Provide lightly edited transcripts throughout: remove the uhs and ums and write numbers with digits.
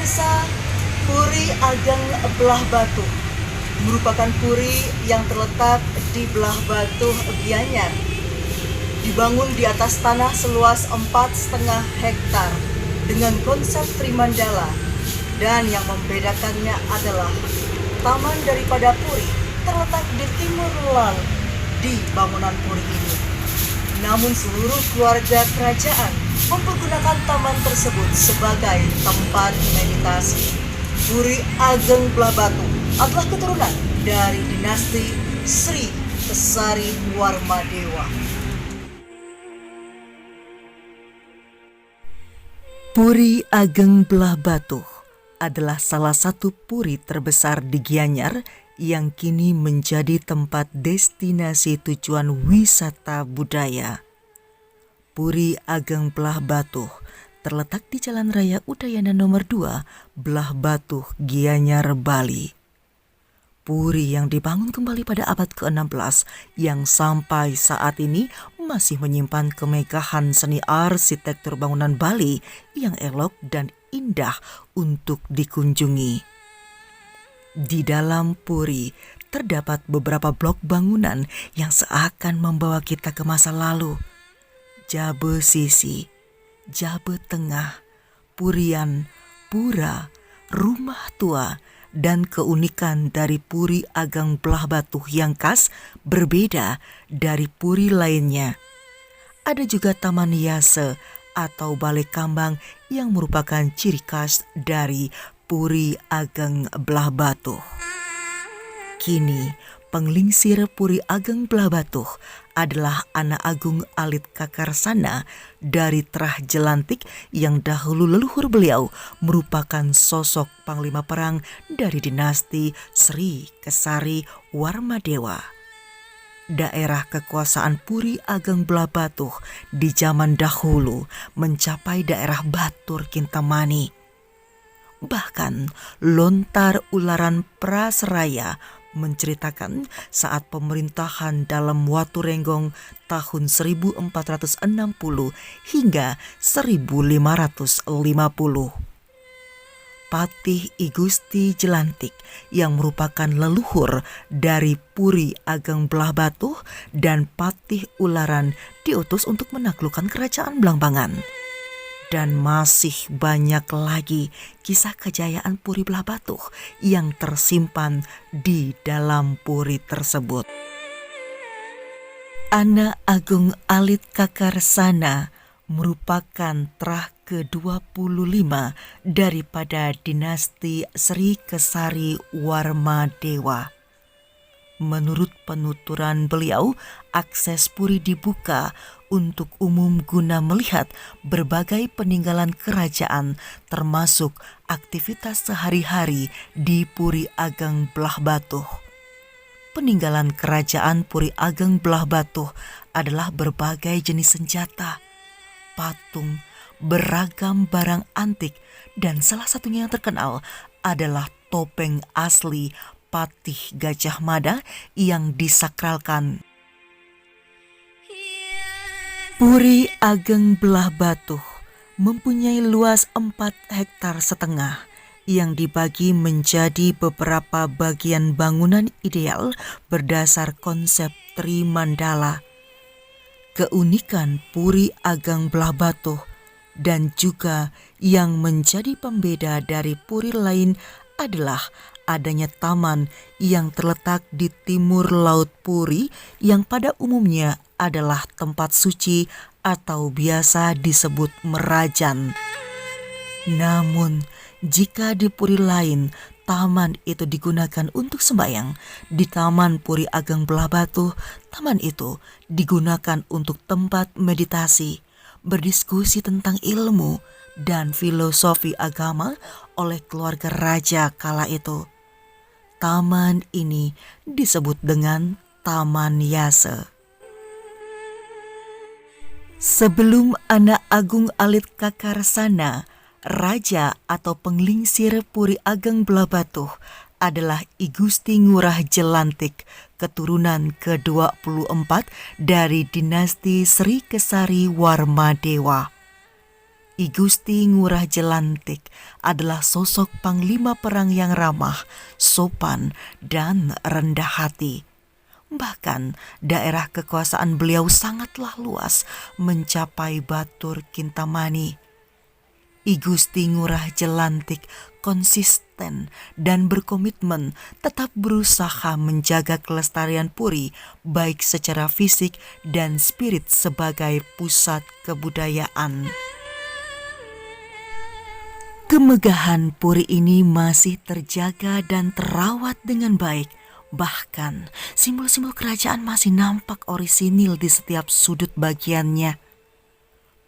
Pemirsa, Puri Ageng Belah Batu merupakan puri yang terletak di Belah Batu, Gianyar. Dibangun di atas tanah seluas 4,5 hektar dengan konsep Trimandala, dan yang membedakannya adalah taman daripada puri terletak di timur laut di bangunan puri ini. Namun seluruh keluarga kerajaan mempergunakan taman tersebut sebagai tempat meditasi. Puri Ageng Belah Batu adalah keturunan dari dinasti Sri Kesari Warmadewa. Puri Ageng Belah Batu adalah salah satu puri terbesar di Gianyar yang kini menjadi tempat destinasi tujuan wisata budaya. Puri Ageng Belah Batu terletak di Jalan Raya Udayana nomor 2, Belah Batu, Gianyar, Bali. Puri yang dibangun kembali pada abad ke-16 yang sampai saat ini masih menyimpan kemegahan seni arsitektur bangunan Bali yang elok dan indah untuk dikunjungi. Di dalam puri terdapat beberapa blok bangunan yang seakan membawa kita ke masa lalu. Jabe Sisi, Jabe Tengah, Purian, Pura, Rumah Tua, dan keunikan dari Puri Ageng Belah Batu yang khas berbeda dari puri lainnya. Ada juga Taman Yase atau Balai Kambang yang merupakan ciri khas dari Puri Ageng Belah Batu. Kini, penglingsir Puri Ageng Belah Batu adalah anak agung Alit Kakarsana dari Terah Jelantik yang dahulu leluhur beliau merupakan sosok panglima perang dari dinasti Sri Kesari Warmadewa. Daerah kekuasaan Puri Ageng Belah Batu di zaman dahulu mencapai daerah Batur Kintamani. Bahkan lontar Ularan Praseraya menceritakan saat pemerintahan dalam Watu Renggong tahun 1460 hingga 1550. Patih I Gusti Jelantik yang merupakan leluhur dari Puri Ageng Belah Batu dan Patih Ularan diutus untuk menaklukkan kerajaan Blambangan. Dan masih banyak lagi kisah kejayaan Puri Belah Batu yang tersimpan di dalam puri tersebut. Anak Agung Alit Kakarsana merupakan terah ke-25 daripada dinasti Sri Kesari Warmadewa. Menurut penuturan beliau, akses puri dibuka untuk umum guna melihat berbagai peninggalan kerajaan termasuk aktivitas sehari-hari di Puri Ageng Belah Batu. Peninggalan kerajaan Puri Ageng Belah Batu adalah berbagai jenis senjata, patung, beragam barang antik, dan salah satunya yang terkenal adalah topeng asli Patih Gajah Mada yang disakralkan. Puri Ageng Belah Batu mempunyai luas 4 hektar setengah yang dibagi menjadi beberapa bagian bangunan ideal berdasar konsep Trimandala. Keunikan Puri Ageng Belah Batu dan juga yang menjadi pembeda dari puri lain adalah adanya taman yang terletak di timur laut puri yang pada umumnya adalah tempat suci atau biasa disebut merajan. Namun, jika di puri lain taman itu digunakan untuk sembahyang, di Taman Puri Ageng Belah Batu, taman itu digunakan untuk tempat meditasi, berdiskusi tentang ilmu dan filosofi agama oleh keluarga raja kala itu. Taman ini disebut dengan Taman Yase. Sebelum anak Agung Alit Kakarsana, raja atau penglingsir Puri Ageng Belah Batu adalah I Gusti Ngurah Jelantik, keturunan ke-24 dari dinasti Sri Kesari Warmadewa. I Gusti Ngurah Jelantik adalah sosok panglima perang yang ramah, sopan, dan rendah hati. Bahkan daerah kekuasaan beliau sangatlah luas, mencapai Batur Kintamani. I Gusti Ngurah Jelantik konsisten dan berkomitmen tetap berusaha menjaga kelestarian Puri baik secara fisik dan spirit sebagai pusat kebudayaan. Kemegahan Puri ini masih terjaga dan terawat dengan baik. Bahkan simbol-simbol kerajaan masih nampak orisinil di setiap sudut bagiannya.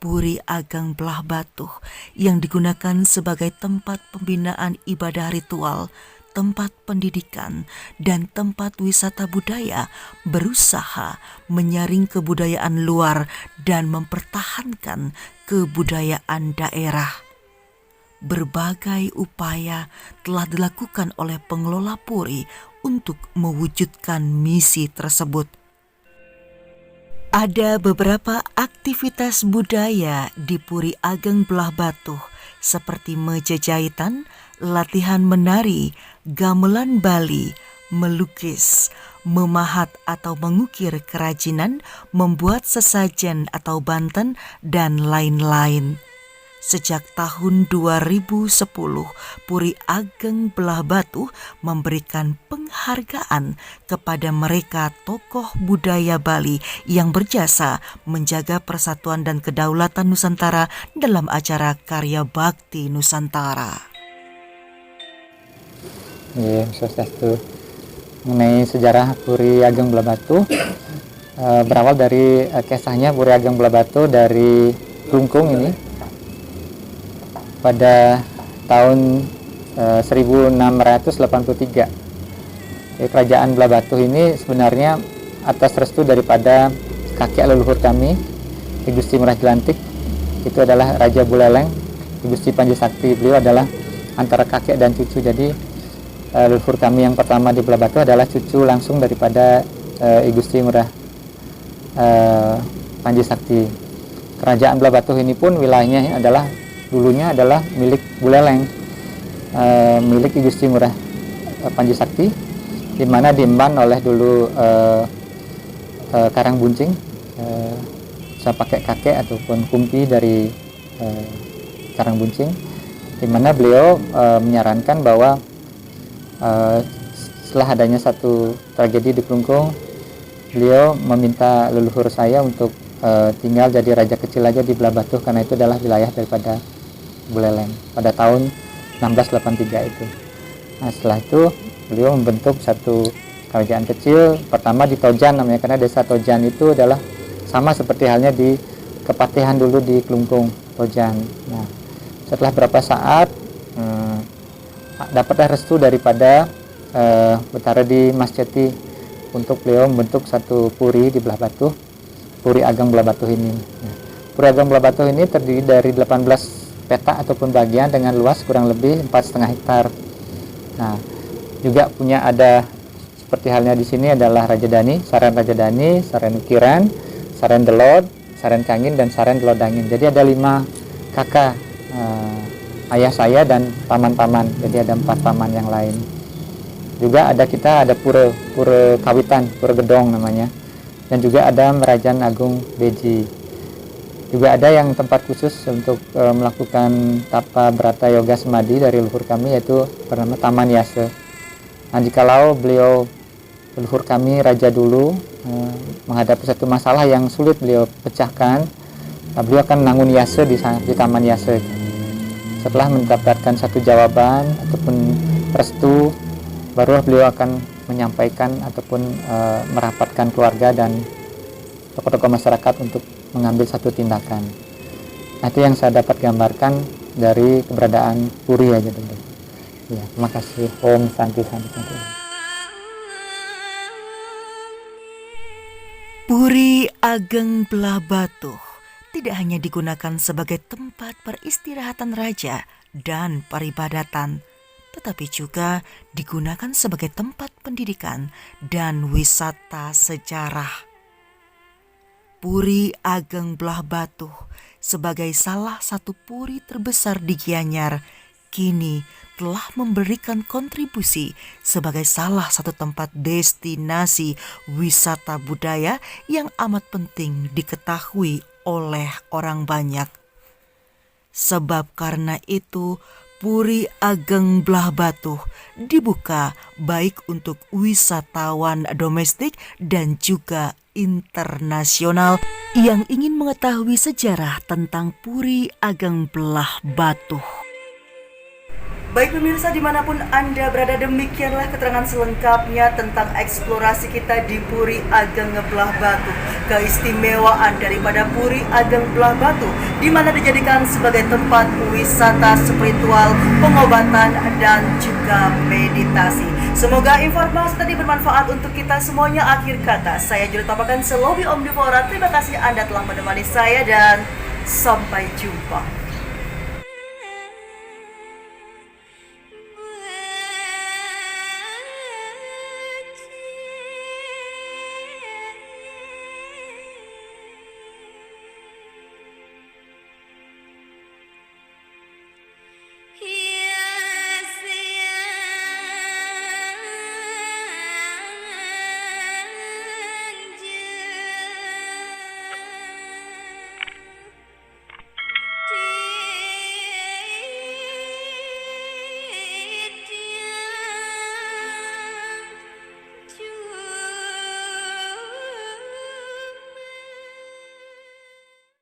Puri Ageng Belah Batuh yang digunakan sebagai tempat pembinaan ibadah ritual, tempat pendidikan, dan tempat wisata budaya berusaha menyaring kebudayaan luar dan mempertahankan kebudayaan daerah. Berbagai upaya telah dilakukan oleh pengelola Puri untuk mewujudkan misi tersebut. Ada beberapa aktivitas budaya di Puri Ageng Belah Batuh seperti mejajahitan, latihan menari, gamelan Bali, melukis, memahat atau mengukir kerajinan, membuat sesajen atau banten, dan lain-lain. Sejak tahun 2010, Puri Ageng Belah Batuh memberikan penghargaan kepada mereka tokoh budaya Bali yang berjasa menjaga persatuan dan kedaulatan Nusantara dalam acara Karya Bakti Nusantara. Iya, Swastiastu. Mengenai sejarah Puri Ageng Belah Batuh, berawal dari kisahnya Puri Ageng Belah Batuh dari Klungkung ini. Pada tahun 1683, kerajaan Belah Batuh ini sebenarnya atas restu daripada kakek leluhur kami, I Gusti Ngurah Jelantik. Itu adalah Raja Buleleng, I Gusti Panji Sakti. Beliau adalah antara kakek dan cucu. Jadi leluhur kami yang pertama di Belah Batuh adalah cucu langsung daripada I Gusti Ngurah Panji Sakti. Kerajaan Belah Batuh ini pun wilayahnya dulunya adalah milik Buleleng, milik I Gusti Ngurah Panji Sakti, di mana diemban oleh dulu Karangbuncing, saya pakai kakek ataupun kumpi dari Karangbuncing, di mana beliau menyarankan bahwa setelah adanya satu tragedi di Klungkung, beliau meminta leluhur saya untuk tinggal jadi raja kecil aja di Belah Batuh, karena itu adalah wilayah daripada Buleleng pada tahun 1683 itu. Nah, setelah itu beliau membentuk satu kerajaan kecil, pertama di Tojan namanya, karena desa Tojan itu adalah sama seperti halnya di Kepatihan dulu di Klungkung, Tojan. Nah, setelah berapa saat dapatlah restu daripada Betara di Mas Ceti untuk beliau membentuk satu puri di Belah Batuh, Puri Ageng Belah Batuh ini. Nah, Puri Ageng Belah Batuh ini terdiri dari 18 petak ataupun bagian dengan luas kurang lebih 4,5 hektar. Nah, juga punya ada seperti halnya di sini adalah Rajadani, Saren Rajadani, Saren Ukiran, Saren Delod, Saren Kangin, dan Saren Delodangin. Jadi ada 5 kakak, ayah saya dan paman-paman. Jadi ada 4 paman yang lain. Juga ada pura Kawitan, pura Gedong namanya. Dan juga ada Merajan Agung Beji. Juga ada yang tempat khusus untuk melakukan tapa brata yoga semadi dari leluhur kami, yaitu bernama Taman Yase. Nah, jikalau beliau leluhur kami raja dulu menghadapi satu masalah yang sulit beliau pecahkan, nah, beliau akan menangun Yase di Taman Yase. Setelah mendapatkan satu jawaban ataupun restu, baru beliau akan menyampaikan ataupun merapatkan keluarga dan tokoh-tokoh masyarakat untuk mengambil satu tindakan. Nah, itu yang saya dapat gambarkan dari keberadaan Puri aja dulu. Ya, terima kasih. Om Santi Santi. Puri Ageng Belah Batuh tidak hanya digunakan sebagai tempat peristirahatan raja dan peribadatan, tetapi juga digunakan sebagai tempat pendidikan dan wisata sejarah. Puri Ageng Belah Batuh sebagai salah satu puri terbesar di Gianyar kini telah memberikan kontribusi sebagai salah satu tempat destinasi wisata budaya yang amat penting diketahui oleh orang banyak. Sebab karena itu, Puri Ageng Belah Batuh dibuka baik untuk wisatawan domestik dan juga internasional yang ingin mengetahui sejarah tentang Puri Ageng Belah Batuh. Baik pemirsa dimanapun Anda berada, demikianlah keterangan selengkapnya tentang eksplorasi kita di Puri Ageng Belah Batuh. Keistimewaan daripada Puri Ageng Belah Batuh di mana dijadikan sebagai tempat wisata spiritual, pengobatan dan juga meditasi. Semoga informasi tadi bermanfaat untuk kita semuanya. Akhir kata, saya Juliet Tapakan Selobi Omnivora. Terima kasih Anda telah menemani saya dan sampai jumpa.